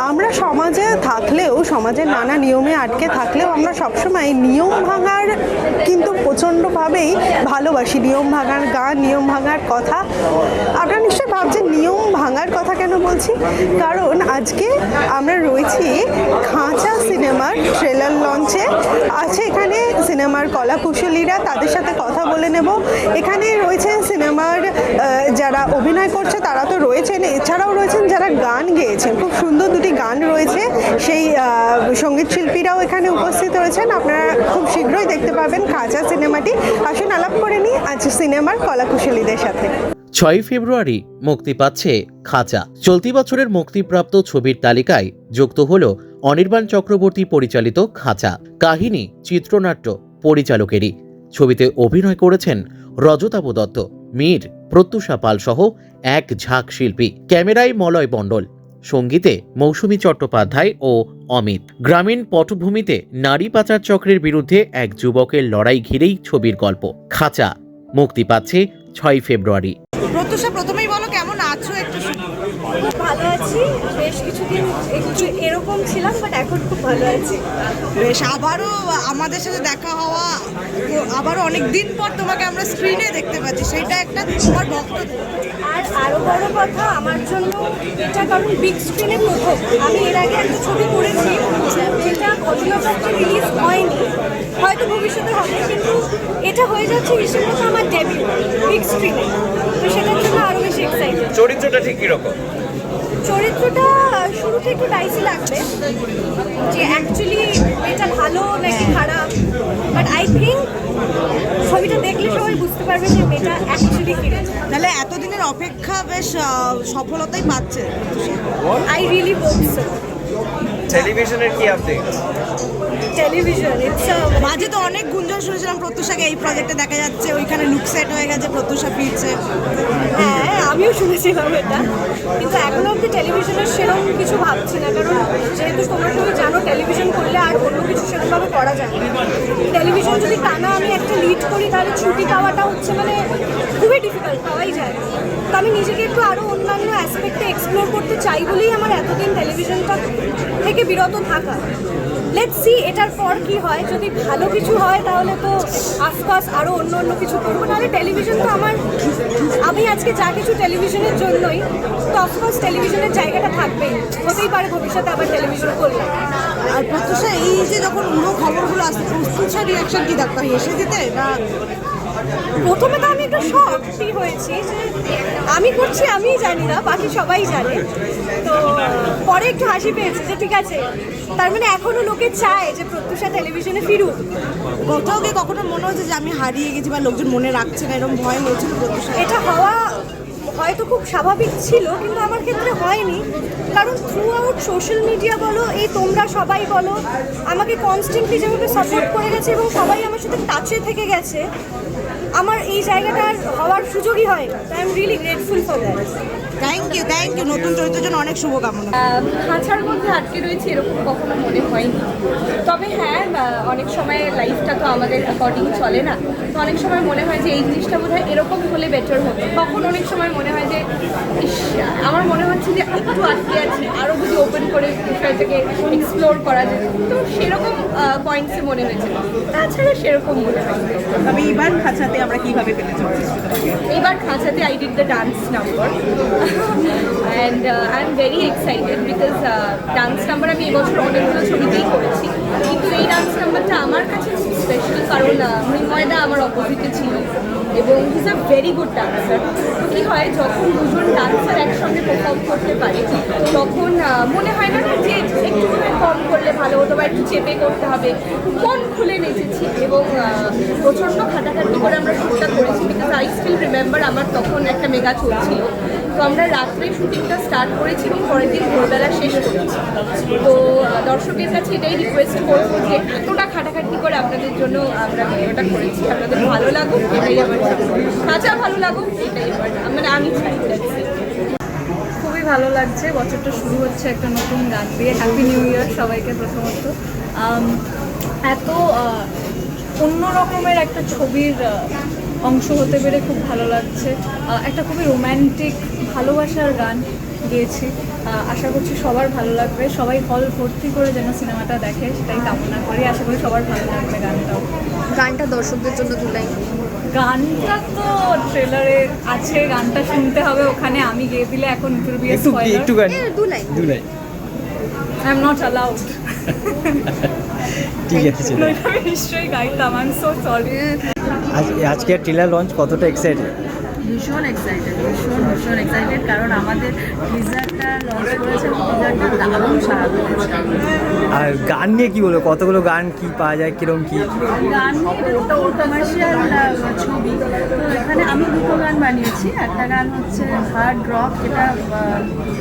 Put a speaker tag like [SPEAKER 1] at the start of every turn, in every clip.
[SPEAKER 1] আমরা সমাজে থাকলেও, সমাজের নানা নিয়মে আটকে থাকলেও আমরা সবসময় নিয়ম ভাঙার কিন্তু প্রচণ্ডভাবেই ভালোবাসি। নিয়ম ভাঙার গান, নিয়ম ভাঙার কথা। আপনারা নিশ্চয়ই ভাবছেন নিয়ম ভাঙার কথা কেন বলছি, কারণ আজকে আমরা রয়েছি খাঁচা সিনেমার ট্রেলার লঞ্চে। আছে এখানে সিনেমার কলাকুশলীরা, তাদের সাথে কথা বলে নেব। এখানে রয়েছেন সিনেমার যারা অভিনয় করছে তারা তো রয়েছেন, এছাড়াও রয়েছেন যারা গান গেয়েছেন। খুব সুন্দর দুটি গান রয়েছে, সেই সঙ্গীত শিল্পীরাও এখানে উপস্থিত রয়েছেন। আপনারা খুব শীঘ্রই দেখতে পাবেন খাঁচা সিনেমাটি। আসুন আলাপ করে নিই আজ সিনেমার কলাকুশলীদের সাথে।
[SPEAKER 2] 6 ফেব্রুয়ারি মুক্তি পাচ্ছে খাঁচা। চলতি বছরের মুক্তিপ্রাপ্ত ছবির তালিকায় যুক্ত হল অনির্বাণ চক্রবর্তী পরিচালিত খাঁচা। কাহিনী চিত্রনাট্য পরিচালকেরই। ছবিতে অভিনয় করেছেন রজতাভ দত্ত, মীর, প্রত্যুষা পাল সহ এক ঝাঁক শিল্পী। ক্যামেরায় মলয় মণ্ডল, সঙ্গীতে মৌসুমী চট্টোপাধ্যায় ও অমিত। গ্রামীণ পটভূমিতে নারী পাচার চক্রের বিরুদ্ধে এক যুবকের লড়াই ঘিরেই ছবির গল্প। খাঁচা মুক্তি পাচ্ছে 6 ফেব্রুয়ারি।
[SPEAKER 3] প্রত্যুষা, প্রথমেই বলো কেমন আছো? একটু
[SPEAKER 4] খুব ভালো আছি, বেশ কিছুদিন একটু এরকম ছিলাম, বাট এখন খুব ভালো আছি।
[SPEAKER 3] বেশ, আবারও আমাদের সাথে দেখা হওয়া, আবারও অনেক দিন পর তোমাকে আমরা স্ক্রিনে দেখতে পাচ্ছি, সেইটা একটা তোমার বক্তব্য।
[SPEAKER 4] আর আরও বড় কথা আমার জন্য এটা, কারণ বিগ স্ক্রিনে প্রথম। আমি এর আগে একটা ছবি করেছি যেটা অডিওগ্রাফি রিলিজ হয়নি, হয়তো ভবিষ্যতে হবে, কিন্তু এটা হয়ে যাচ্ছে রীতিমতো আমার ডেবিউ বিগ স্ক্রিনে। তো সেটার জন্য আরও বেশি এক্সাইটেড।
[SPEAKER 2] চরিত্রটা ঠিক কিরকম?
[SPEAKER 4] চরিত্রটা শুরুতে একটু ডাইসি লাগবে যে অ্যাকচুয়ালি এটা ভালো নাকি খারাপ, বাট আই থিঙ্ক ছবিটা দেখলে সবাই বুঝতে পারবে যে এটা অ্যাকচুয়ালি কি।
[SPEAKER 3] তাহলে এতদিনের অপেক্ষা বেশ সফলতাই পাচ্ছে।
[SPEAKER 4] I really hope so.
[SPEAKER 2] টেলিভিশনের কি আপডেট?
[SPEAKER 4] টেলিভিশন
[SPEAKER 3] মাঝে তো অনেক গুঞ্জন শুনেছিলাম প্রত্যুষাকে এই প্রজেক্টে দেখা যাচ্ছে, ওইখানে লুক সেট হয়ে গেছে, প্রত্যুষা ফিরছে।
[SPEAKER 4] হ্যাঁ, আমিও শুনেছিলাম এটা, কিন্তু এখনো অব্দি টেলিভিশনের সেরকম কিছু ভাবছি না, কারণ যেহেতু তোমরা সবাই জানো টেলিভিশন করলে আর অন্য কিছু সেরকমভাবে করা যায় না। টেলিভিশন যদি টানা আমি একটা লিড করি তাহলে ছুটি পাওয়াটা হচ্ছে মানে খুবই ডিফিকাল্ট, পাওয়াই যায় না। তো আমি নিজেকে একটু আরও অন্যান্য অ্যাসপেক্টে এক্সপ্লোর করতে চাই বলেই আমার এতদিন টেলিভিশনটা থেকে বিরত থাকা। লেটস সি এটার পর কি হয়। যদি ভালো কিছু হয় তাহলে তো আফকোর্স আরও অন্য কিছু করবো, নাহলে টেলিভিশন তো আমার, আমি আজকে যা কিছু টেলিভিশনের জন্যই, তো অফকোর্স টেলিভিশনের জায়গাটা থাকবেই। হতেই পারে ভবিষ্যতে আবার টেলিভিশন করলে।
[SPEAKER 3] আর প্রত্যুষা, এই যে যখন উড়ো খবরগুলো আসছে, প্রত্যুষার রিয়াকশন কি থাকতো? হেসে দিতে না?
[SPEAKER 4] প্রথমে তো আমি একটু শকই হয়েছি যে আমি করছি, আমিই জানি না, বাকি সবাই জানে। তো পরে একটু হাসি পেয়েছে যে ঠিক আছে, তার মানে এখনো লোকে চায় যে প্রত্যুষা টেলিভিশনে ফিরুক।
[SPEAKER 3] কোথাও গিয়ে কখনো মনে হচ্ছে যে আমি হারিয়ে গেছি বা লোকজন মনে রাখছে না, এরকম ভয় হয়েছিল প্রত্যুষা?
[SPEAKER 4] এটা হওয়া হয়তো খুব স্বাভাবিক ছিল, কিন্তু আমার ক্ষেত্রে হয়নি, কারণ থ্রু আউট সোশ্যাল মিডিয়া বলো, এই তোমরা সবাই বলো, আমাকে কনস্ট্যান্টলি যেভাবে সাপোর্ট করে গেছে এবং সবাই আমার সাথে টাচে থেকে গেছে, আমার এই জায়গাটা আর হওয়ার সুযোগই হয় না। I am really grateful for that.
[SPEAKER 3] Thank you, thank you. নতুন চরিত্রের জন্য অনেক শুভকামনা।
[SPEAKER 5] খাঁচার মধ্যে আটকে রয়েছে এরকম কখনো মনে হয়নি। তবে হ্যাঁ, অনেক সময় লাইফটা তো আমাদের অ্যাকর্ডিং চলে না, তো অনেক সময় মনে হয় যে এই জিনিসটা বোধহয় এরকম হলে বেটার হতো। তখন অনেক সময় মনে হয় যে আমার মনে হচ্ছে যে একটু আটকে আছি, আরও যদি ওপেন করে বিষয়টাকে এক্সপ্লোর করা যায়, তো সেরকম পয়েন্টসে মনে হয়েছে। তাছাড়া সেরকম মনে হয়।
[SPEAKER 3] তবে এবার খাঁচাতে আমরা কিভাবে পেতে চলেছি?
[SPEAKER 5] এবার খাঁচাতে I did the dance number and I am very excited because dance number আমি এবছর অনেকগুলো ছবিতেই করেছি, কিন্তু এই ডান্স নাম্বারটা আমার কাছে খুব স্পেশাল, কারণ মৃন্ময়দা আমার অপোজিটে ছিল এবং he is a very good dancer. তো কী হয়, যখন দুজন ডান্সার একসঙ্গে পারফর্ম করতে পারে তখন মনে হয় না যে একটু কম করলে ভালো হতো বা একটু চেপে করতে হবে। মন খুলে নেচেছি এবং প্রচণ্ড খাটাখাটি করে আমরা শুটটা করেছি, বিকজ আই স্টিল রিমেম্বার আমার তখন একটা মেগা চলছিল। তো আমরা রাত্রে শুটিংটা স্টার্ট করেছি এবং পরের দিন ভোরবেলা শেষ করেছি। তো দর্শকের কাছে এটাই রিকোয়েস্ট করবো যে এতটা খাটাখাটি করে আপনাদের জন্য আমরা ভিডিওটা করেছি, আপনাদের ভালো লাগুক এটাই আমার কাঁচা, ভালো লাগুক এটাই আমার, মানে আমি চাই।
[SPEAKER 6] খুবই ভালো লাগছে, বছরটা শুরু হচ্ছে একটা নতুন গান দিয়ে। হ্যাপি নিউ ইয়ার সবাইকে। প্রথমত এত অন্য রকমের একটা ছবির অংশ হতে পেরে খুব ভালো লাগছে। একটা খুবই রোম্যান্টিক ভালোবাসার গান, গিয়েছি। আশা করছি সবার ভালো লাগবে, সবাই হল ভর্তি করে যেন সিনেমাটা দেখে সেটাই কামনা করি। আশা করি সবার ভালো লাগবে গানটাও।
[SPEAKER 4] গানটা দর্শকদের জন্য দুলাই।
[SPEAKER 6] গানটা তো ট্রেলারে আছে, গানটা শুনতে হবে, ওখানে আমি গেয়ে দিলে এখন
[SPEAKER 7] একটু গান
[SPEAKER 4] দুলাই।
[SPEAKER 6] I am not allowed.
[SPEAKER 7] ঠিক আছে।
[SPEAKER 6] আমি নিশ্চয়ই গাইতাম, আই এম সো সরি।
[SPEAKER 7] আজকে ট্রেলার লঞ্চ কতটা এক্সাইটেড?
[SPEAKER 8] ভীষণ এক্সাইটেড, ভীষণ এক্সাইটেড, কারণ আমাদের টিজারটা লঞ্চ করেছে, টিজারটা দারুণ সারা করেছে।
[SPEAKER 7] আর গান নিয়ে কি বলবো, কতগুলো গান কি পাওয়া যায়, কিরকম কি
[SPEAKER 8] গান নিয়ে এটা তো কমার্শিয়াল ছবি, তো এখানে আমি দুটো গান বানিয়েছি। একটা গান হচ্ছে হার্ড রক, যেটা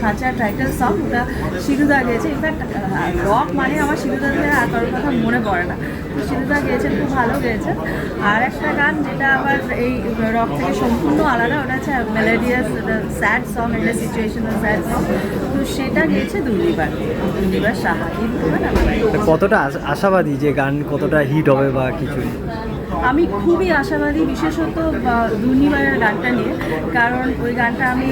[SPEAKER 8] খাঁচার টাইটেল সং, ওটা শিরুদা গেয়েছে। ইনফ্যাক্ট রক মানে আমার শিরুদাকে আর কারোর কথা মনে পড়ে না, তো শিরুদা গেয়েছেন, খুব ভালো গেয়েছেন। আর একটা গান যেটা আবার এই রক থেকে সম্পূর্ণ আলাদা, ওটা হচ্ছে মেলোডিয়াস স্যাড সং, একটা সিচুয়েশনাল স্যাড সং, তো সেটা গেয়েছে দুর্নিবার সাহা।
[SPEAKER 7] কতটা আশাবাদী যে গান কতটা হিট হবে বা কিছু?
[SPEAKER 8] আমি খুবই আশাবাদী, বিশেষত দুর্নিবারের গানটা নিয়ে, কারণ ওই গানটা আমি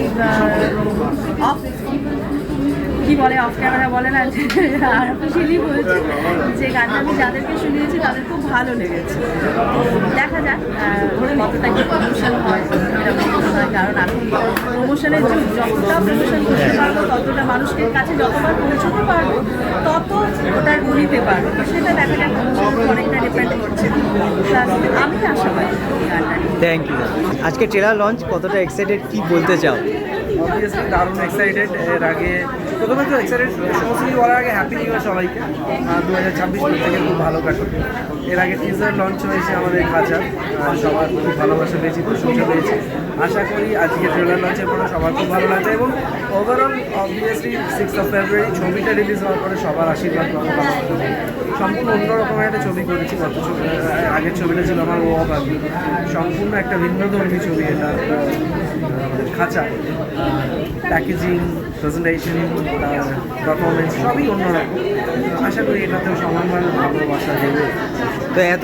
[SPEAKER 8] কি বলে অফ ক্যামেরা বলে না, আর্টিফিশিয়ালি বলছি যে গানটা আমি যাদেরকে শুনিয়েছি তাদের খুব ভালো লেগেছে। দেখা যাক কতটা কি প্রমোশন হয়, কারণ এখন প্রমোশনের যুগ, যতটা প্রমোশন করতে পারবো ততটা মানুষের কাছে যতবার পৌঁছতে পারবো তত ওটার নিতে পারবো, তো সেটা দেখা যাক, অনেকটা ডিপেন্ড করছে। আমি আশাবাদী গানটা।
[SPEAKER 7] Thank you. আজকে ট্রেলার লঞ্চ কতটা এক্সাইটেড, কি বলতে চাও?
[SPEAKER 9] অবভিয়াসলি দারুণ এক্সাইটেড। এর আগে প্রথমে তো এক্সাইটেড, সমস্ত কিছু বলার আগে হ্যাপি নিউ ইয়ার সবাইকে। 2026 থেকে খুব ভালো কাটুক। এর আগে টিজার লঞ্চ হয়েছে আমাদের খাঁচা, সবার খুব ভালোবাসা পেয়েছি, প্রশংসা পেয়েছি। আশা করি আজকে ট্রেলার লঞ্চের পরে সবার খুব ভালো লাগছে, এবং ওভারঅল অবভিয়াসলি 6 ফেব্রুয়ারি ছবিটা রিলিজ হওয়ার পরে সবার আশীর্বাদ পাবো। সম্পূর্ণ অন্যরকমের একটা ছবি করেছি। গত ছবি, আগের ছবিটা ছিল আমার ও বাবু, সম্পূর্ণ একটা ভিন্নধর্মী ছবি এটা। খাঁচা প্যাকেজিং, প্রেজেন্টেশন, পারফরমেন্স সবই অন্যরকম। আশা করি এটাতেও সমানভাবে ভালোবাসা দেবে।
[SPEAKER 7] তো এত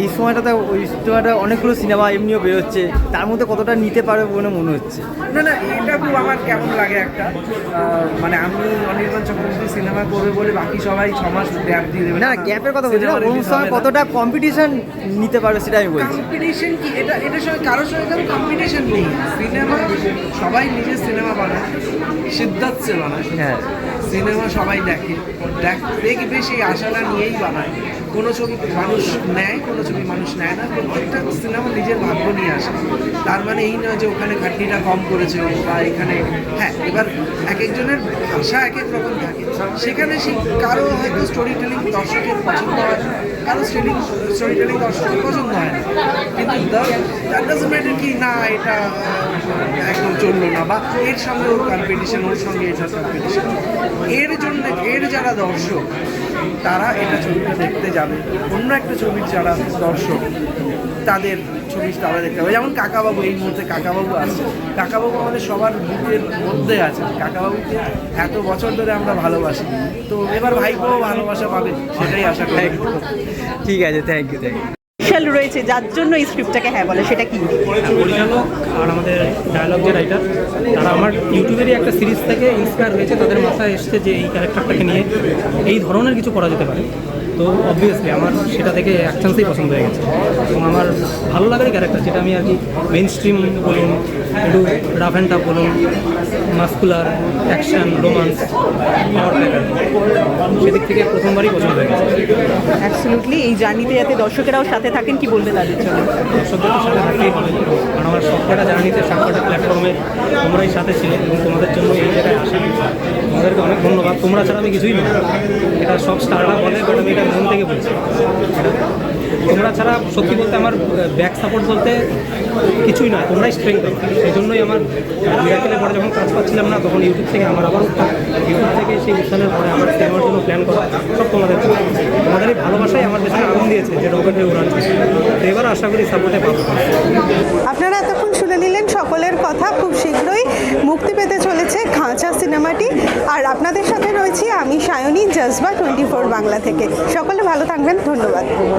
[SPEAKER 7] এই সময়টাতে ওই সময়টা অনেকগুলো সিনেমা এমনিও বেরোচ্ছে, তার মধ্যে কতটা নিতে পারবে বলে মনে হচ্ছে?
[SPEAKER 9] না, এটা খুব আমার কেমন লাগে একটা, মানে আমি অনির্বাণ চক্রবর্তী সিনেমা করবে বলে বাকি সবাই 6 মাস গ্যাপ দিয়ে দেবে।
[SPEAKER 7] না, গ্যাপের কথা বলছি না, কোন সময় কতটা কম্পিটিশন নিতে পারবে সেটা আমি বলছি।
[SPEAKER 9] কম্পিটিশন কি, এটার সঙ্গে কারোর সঙ্গে কোনো কম্পিটিশন নেই। সিনেমা সবাই নিজের সিনেমা বানায়, সিদ্ধার্থ সে বানায়।
[SPEAKER 7] হ্যাঁ,
[SPEAKER 9] সিনেমা সবাই দেখবে, সেই আশাটা নিয়েই বানায়। কোনো ছবি মানুষ নেয়, কোনো ছবি মানুষ নেয় না। প্রত্যেকটা সিনেমা নিজের ভাগ্য নিয়ে আসে। তার মানে এই নয় যে ওখানে খাটনিটা কম করেছে বা এখানে, হ্যাঁ, এবার এক একজনের ভাষা এক এক রকম থাকে। সেখানে সেই কারো হয়তো স্টোরি টেলিং দর্শকের পছন্দ হয়, কারো স্টোরি টেলিং দর্শকের পছন্দ হয় না, কিন্তু দ্যাট ডাজন্ট ম্যাটার কি না এটা একদম চললো না, বা এর সঙ্গে ওর কম্পিটিশন, ওর সঙ্গে এটার কম্পিটিশন। এর জন্য এর যারা দর্শক তারা এটা ছবিটা দেখতে যাবে, অন্য একটা ছবির যারা দর্শক তাদের ছবি তারা দেখতে হবে। যেমন কাকাবাবু, এই মুহূর্তে কাকাবাবু আসছে। কাকাবাবু আমাদের সবার বুকের মধ্যে আছে। কাকাবাবুকে এত বছর ধরে আমরা ভালোবাসি, তো এবার ভাইপোও ভালোবাসা পাবে, সেটাই আশা করি।
[SPEAKER 7] ঠিক আছে, থ্যাংক ইউ।
[SPEAKER 1] স্পেশাল রয়েছে যার জন্য এই স্ক্রিপ্টটাকে হ্যাঁ বলে, সেটা কি?
[SPEAKER 10] পরিচালক আর আমাদের ডায়লগ যে রাইটার, তারা আমার ইউটিউবেরই একটা সিরিজ থেকে ইন্সপায়ার হয়েছে। তাদের মাথায় এসছে যে এই ক্যারেক্টারটাকে নিয়ে এই ধরনের কিছু করা যেতে পারে, তো অবভিয়াসলি আমার সেটা থেকে এক চান্সেই পছন্দ হয়ে গেছে। এবং আমার ভালো লাগার ক্যারেক্টার, যেটা আমি আর কি মেইন স্ট্রিম বলুন, একটু রাফ অ্যান্ড টাফ বলুন, মাস্কুলার, অ্যাকশন, রোমান্স, পাওয়ার প্যাটার্ন, সেদিক থেকে প্রথমবারই পছন্দ হয়ে গেছে।
[SPEAKER 1] অ্যাবসলিউটলি। এই জার্নিতে যাতে দর্শকেরাও সাথে থাকেন, কি বলবে তাদের জন্য?
[SPEAKER 10] দর্শকদের সাথে থাকতেই হবে, কারণ আমার সবকটা জার্নিতে, সবকটা প্ল্যাটফর্মে তোমরাই সাথে ছিলে, এবং তোমাদের জন্য এই জায়গায় আসা। তোমাদেরকে অনেক ধন্যবাদ। তোমরা ছাড়া আমি কিছুই নয়, এটা সব স্টাররা বলে, বাট আমি এটা মন থেকে বলছি। তোমরা ছাড়া সত্যি বলতে আমার ব্যাক সাপোর্ট বলতে কিছুই নয়, তোমরাই স্ট্রেংথ। সেই জন্যই আমার মিরাকেলের পরে যখন কাজ পাচ্ছিলাম না, তখন ইউটিউব থেকে আমার আবার ইউটিউব থেকে সেই উত্থানের পরে আমার সিনেমার জন্য প্ল্যান করা, সব তোমাদের তোমাদের এই ভালোবাসাই আমার দেশে আগুন দিয়েছে, যে রকেটের উড়াচ্ছে। তো এবার আশা করি সাপোর্টে পাবো।
[SPEAKER 1] আপনারা এতক্ষণ শুনে নিলেন সকলের কথা। খুব শীঘ্রই মুক্তি পেতে চলেছে খাঁচা সিনেমাটি, আর আপনাদের সাথে রয়েছি আমি সায়নী, জজবা 24 বাংলা থেকে। সকলে ভালো থাকবেন, ধন্যবাদ।